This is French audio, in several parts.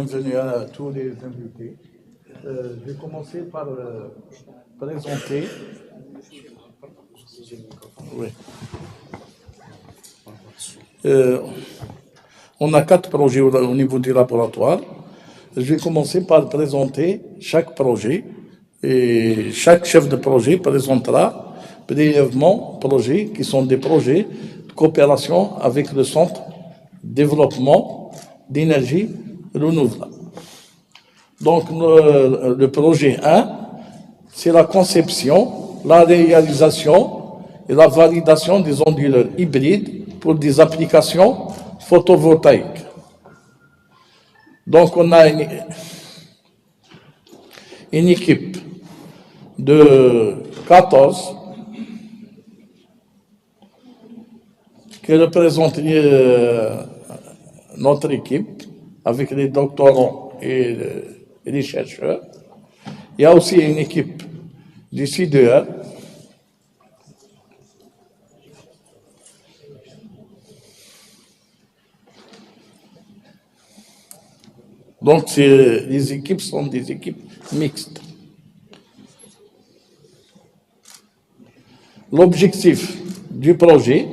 Bienvenue à tous les invités. Je vais commencer par présenter. Oui. On a 4 projets au niveau du laboratoire. Je vais commencer par présenter chaque projet et chaque chef de projet présentera brièvement projets qui sont des projets de coopération avec le Centre de développement d'énergie renouvelable. Donc le projet 1, c'est la conception, la réalisation et la validation des onduleurs hybrides pour des applications photovoltaïques. Donc on a une équipe de 14 qui représente notre équipe avec les doctorants et les chercheurs. Il y a aussi une équipe du CDE. Donc, les équipes sont des équipes mixtes. L'objectif du projet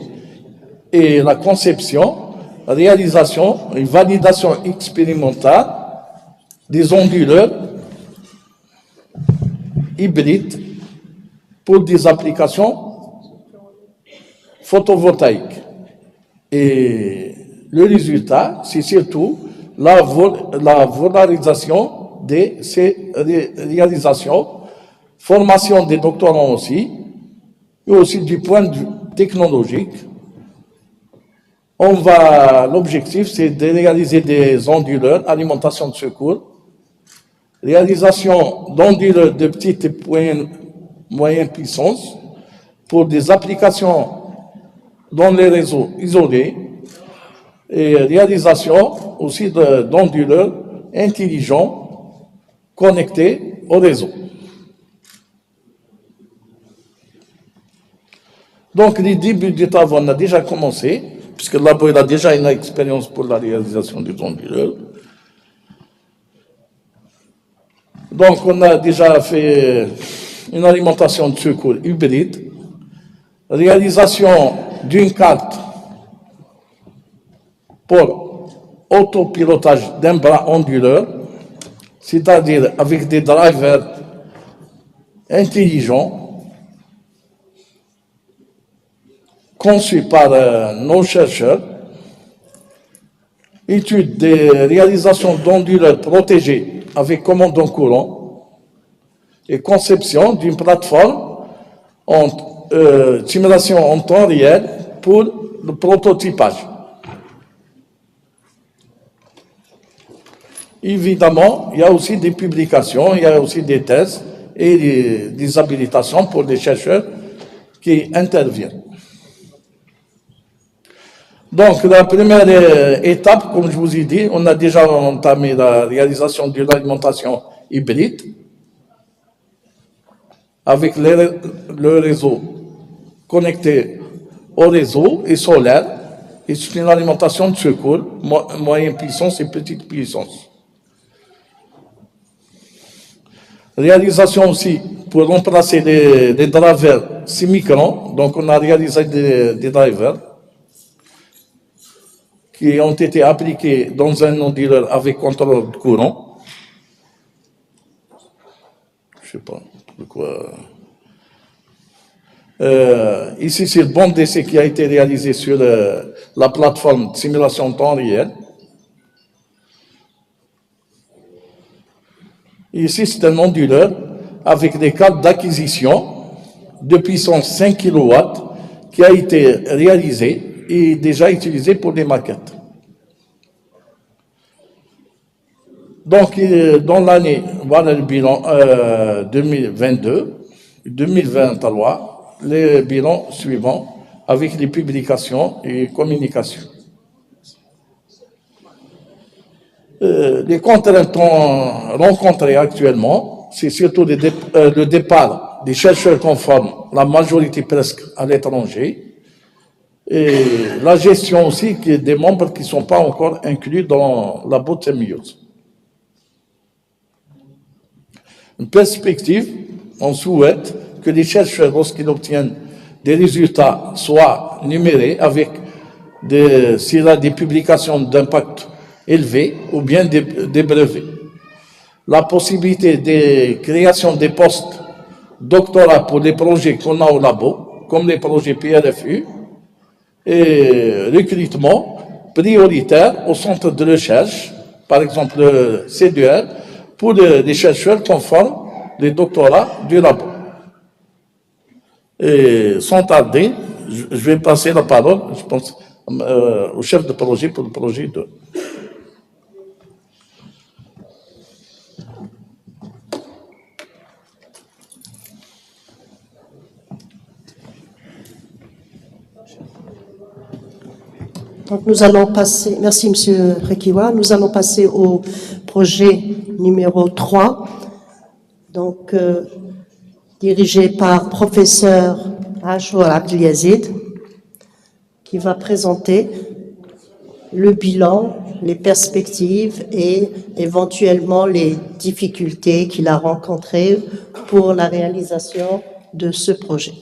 est la conception, réalisation et validation expérimentale des onduleurs hybrides pour des applications photovoltaïques. Et le résultat, c'est surtout la valorisation de ces réalisations, formation des doctorants aussi, et aussi du point de vue technologique. L'objectif, c'est de réaliser des onduleurs, alimentation de secours, réalisation d'onduleurs de petite et moyenne puissance pour des applications dans les réseaux isolés et réalisation aussi d'onduleurs intelligents connectés au réseau. Donc, les débuts des travaux, on a déjà commencé, puisque le labo a déjà une expérience pour la réalisation des onduleurs. Donc, on a déjà fait une alimentation de secours hybride, réalisation d'une carte pour autopilotage d'un bras onduleur, c'est-à-dire avec des drivers intelligents conçus par nos chercheurs, étude des réalisations d'onduleurs protégés avec commande en courant et conception d'une plateforme en simulation en temps réel pour le prototypage. Évidemment, il y a aussi des publications, il y a aussi des thèses et des habilitations pour des chercheurs qui interviennent. Donc, la première étape, comme je vous ai dit, on a déjà entamé la réalisation de l'alimentation hybride avec le réseau connecté au réseau et solaire. Et c'est une alimentation de secours, moyenne puissance et petite puissance. Réalisation aussi pour remplacer les drivers 6 microns. Donc, on a réalisé des drivers qui ont été appliqués dans un onduleur avec contrôle de courant. Je ne sais pas pourquoi. Ici, c'est le bon d'essai qui a été réalisé sur la plateforme de simulation en temps réel. Ici, c'est un onduleur avec des cartes d'acquisition de puissance 5 kW qui a été réalisé et déjà utilisé pour des maquettes. Donc, dans l'année, voilà le bilan 2022, 2023, les bilans suivants avec les publications et communications. Les contraintes rencontrées actuellement, c'est surtout le départ des chercheurs conformes, la majorité presque à l'étranger, et la gestion aussi des membres qui ne sont pas encore inclus dans la boîte symbiose. une perspective. On souhaite que les chercheurs, lorsqu'ils obtiennent des résultats, soient numérés avec s'il y a des publications d'impact élevé ou bien des brevets. La possibilité de création des postes doctorat pour les projets qu'on a au labo, comme les projets PRFU, et recrutement prioritaire au centre de recherche, par exemple le C2R, pour les chercheurs conformes les doctorats du labo. Et sans tarder, je vais passer la parole, je pense, au chef de projet pour le projet 2. Donc nous allons passer, merci Monsieur Rekiwa, nous allons passer au projet numéro 3, donc dirigé par professeur Achour Abdeliazid, qui va présenter le bilan, les perspectives et éventuellement les difficultés qu'il a rencontrées pour la réalisation de ce projet.